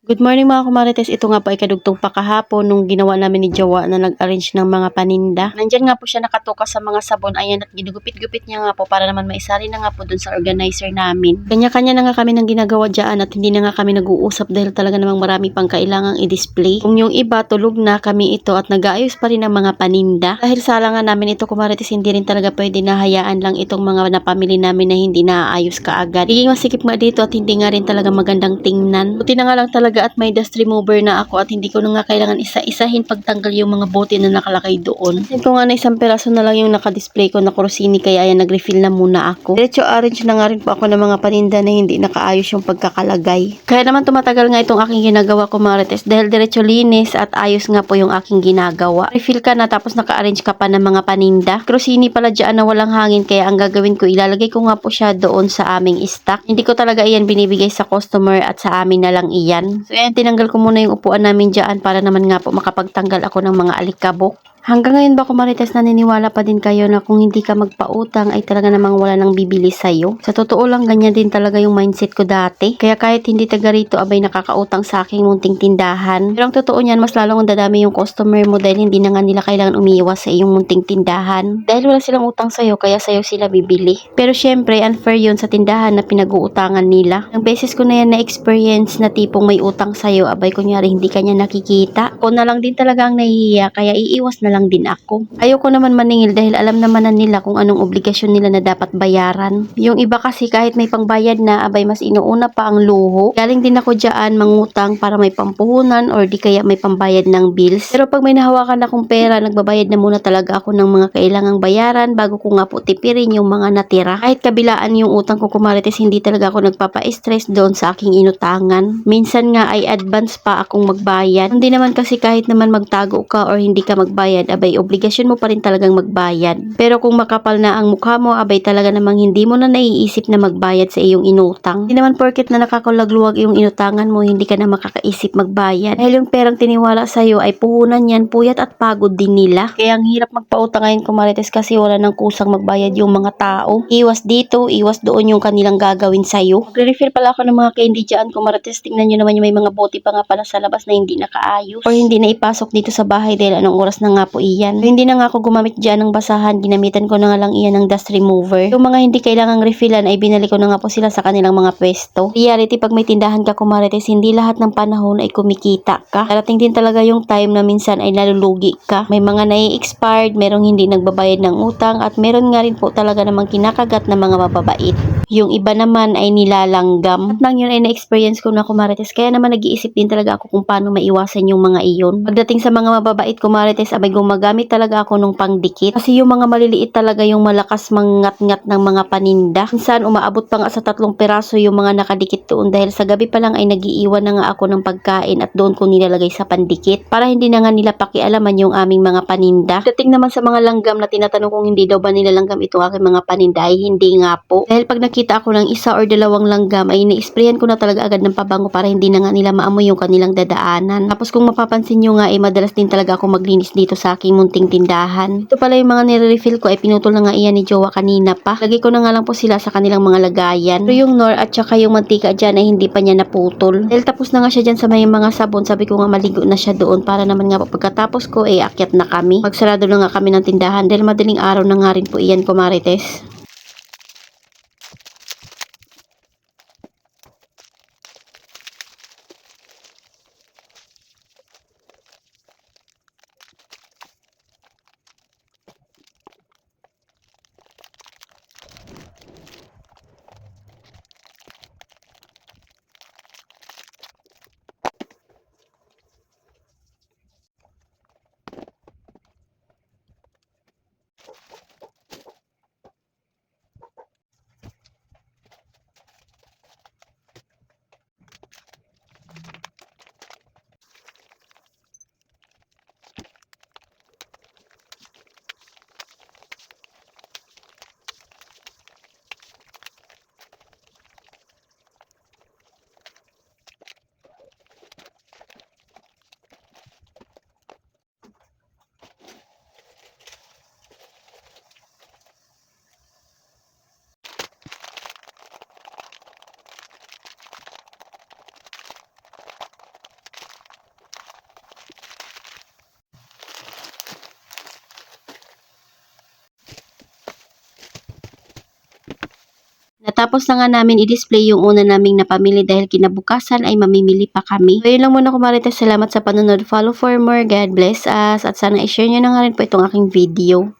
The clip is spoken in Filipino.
Good morning mga kumarites. Ito nga po ay kadugtong pa kahapon nung ginawa namin ni Jawa na nag-arrange ng mga paninda. Nandyan nga po siya nakatuka sa mga sabon. Ayan, at ginugupit-gupit niya nga po para naman maisari na nga po dun sa organizer namin. Kanya-kanya na nga kami ng ginagawa dyan at hindi na nga kami nag-uusap dahil talaga namang marami pang kailangang i-display. Kung yung iba tulog na, kami ito at nag-aayos pa rin ng mga paninda. Dahil sala nga namin ito kumarites, hindi rin talaga pwede na hayaan lang itong mga napamili namin na hindi naaayos kaagad. Higing masikip nga dito at hindi nga rin talaga magandang tingnan. Buti na nga lang talaga at may dust remover na ako at hindi ko na nga kailangan isa-isahin pagtanggal yung mga bote na nakalakay doon. Kasi ko nga na isang peraso na lang yung nakadisplay ko na kurosini kaya ayan nag-refill na muna ako. Diretso orange na nga rin po ako ng mga paninda na hindi nakaayos yung pagkakalagay. Kaya naman tumatagal nga itong aking ginagawa ko marites dahil diretso linis at ayos nga po yung aking ginagawa. Refill ka na tapos naka-arrange ka pa ng mga paninda. Kurosini pala dyan na walang hangin kaya ang gagawin ko ilalagay ko nga po siya doon sa aming stock. Hindi ko talaga iyan binibigay sa customer at sa amin na lang iyan. So ayan, tinanggal ko muna yung upuan namin dyan para naman nga po makapagtanggal ako ng mga alikabok. Hanggang ngayon ba kumarites naniniwala pa din kayo na kung hindi ka magpautang ay talaga namang wala nang bibili sa'yo? Sa totoo lang ganyan din talaga yung mindset ko dati. Kaya kahit hindi taga rito abay nakakautang sa aking munting tindahan. Pero ang totoo niyan mas lalong dadami yung customer mo dahil hindi na nga nila kailangan umiiwas sa iyong munting tindahan. Dahil wala silang utang sa'yo kaya sa'yo sila bibili. Pero syempre unfair yun sa tindahan na pinag-uutangan nila. Ang beses ko na yan na experience na tipong may utang sa'yo abay kunyari hindi kanya nakikita. Ako na lang din talaga ang nahihiya kaya iiwas na lang din ako. Ayoko naman maningil dahil alam naman na nila kung anong obligasyon nila na dapat bayaran. Yung iba kasi kahit may pangbayad na abay mas inuuna pa ang luho. Galing din ako dyan mangutang para may pampuhunan or di kaya may pambayad ng bills. Pero pag may nahawakan akong pera, nagbabayad na muna talaga ako ng mga kailangang bayaran bago ko nga po tipirin yung mga natira. Kahit kabilaan yung utang ko kumarites, hindi talaga ako nagpapa-stress doon sa aking inutangan. Minsan nga ay advance pa akong magbayad. Hindi naman kasi kahit naman magtago ka or hindi ka magbayad, abay obligasyon mo pa rin talagang magbayad. Pero kung makapal na ang mukha mo, abay talaga namang hindi mo na naiisip na magbayad sa iyong inutang. Hindi naman porket na nakakulagluwag yung inutangan mo, hindi ka na makakaisip magbayad. Dahil yung perang tiniwala sa'yo ay puhunan yan, puyat at pagod din nila. Kaya ang hirap magpautang ngayon kumarites kasi wala nang kusang magbayad yung mga tao. Iwas dito, iwas doon yung kanilang gagawin sa'yo. Magre-refill pala ako ng mga candy dyan kumarites. Tingnan nyo naman yung may mga bote pa nga pala sa labas na hindi nakaayos. Or hindi na ipasok dito sa bahay dahil anong oras na nga po iyan. So, hindi na nga ako gumamit dyan ng basahan, ginamitan ko na nga lang iyan ng dust remover. Yung mga hindi kailangang refillan ay binalik ko na nga po sila sa kanilang mga pwesto. Reality pag may tindahan ka kumarites, hindi lahat ng panahon ay kumikita ka. Darating din talaga yung time na minsan ay nalulugi ka. May mga nai-expired, merong hindi nagbabayad ng utang at meron nga rin po talaga namang kinakagat na mga mababait. Yung iba naman ay nilalanggam. At nang yun ay na-experience ko na kumarites. Kaya naman nag-iisip din talaga ako kung paano maiwasan yung mga iyon. Pagdating sa mga mababait kumarites, abay gumagamit talaga ako nung pangdikit. Kasi yung mga maliliit talaga yung malakas mangngat-ngat ng mga paninda. Minsan umaabot pa nga sa 3 piraso yung mga nakadikit doon dahil sa gabi pa lang ay nagiiwan na nga ako ng pagkain at doon ko nilalagay sa pandikit. Para hindi na nga nila pakialaman yung aming mga paninda. Dating naman sa mga langgam na tinatanong kung hindi daw ba nila langgam ito aking mga paninda ay hindi nga po. Dahil pag nakita ako ng 1 or 2 langgam ay ini-sprayan ko na talaga agad ng pabango para hindi na nga nila maamoy yung kanilang dadaanan. Tapos kung mapapansin nyo nga ay madalas din talaga ako maglinis dito sa aking munting tindahan. Ito pala yung mga nire-refill ko ay pinutol na nga iyan ni Jowa kanina pa. Lagay ko na nga lang po sila sa kanilang mga lagayan. Pero yung nor at saka yung mantika dyan ay hindi pa niya naputol. Dahil tapos na nga siya dyan sa may mga sabon, sabi ko nga maligo na siya doon para naman nga po pagkatapos ko ay akyat na kami. Magsarado na nga kami ng tindahan dahil madaling araw na nga rin po iyan kumarites. Natapos na nga namin i-display yung una naming napamili dahil kinabukasan ay mamimili pa kami. So yun lang muna kumarites. Salamat sa panonood. Follow for more. God bless us. At sana i-share nyo na nga rin po itong aking video.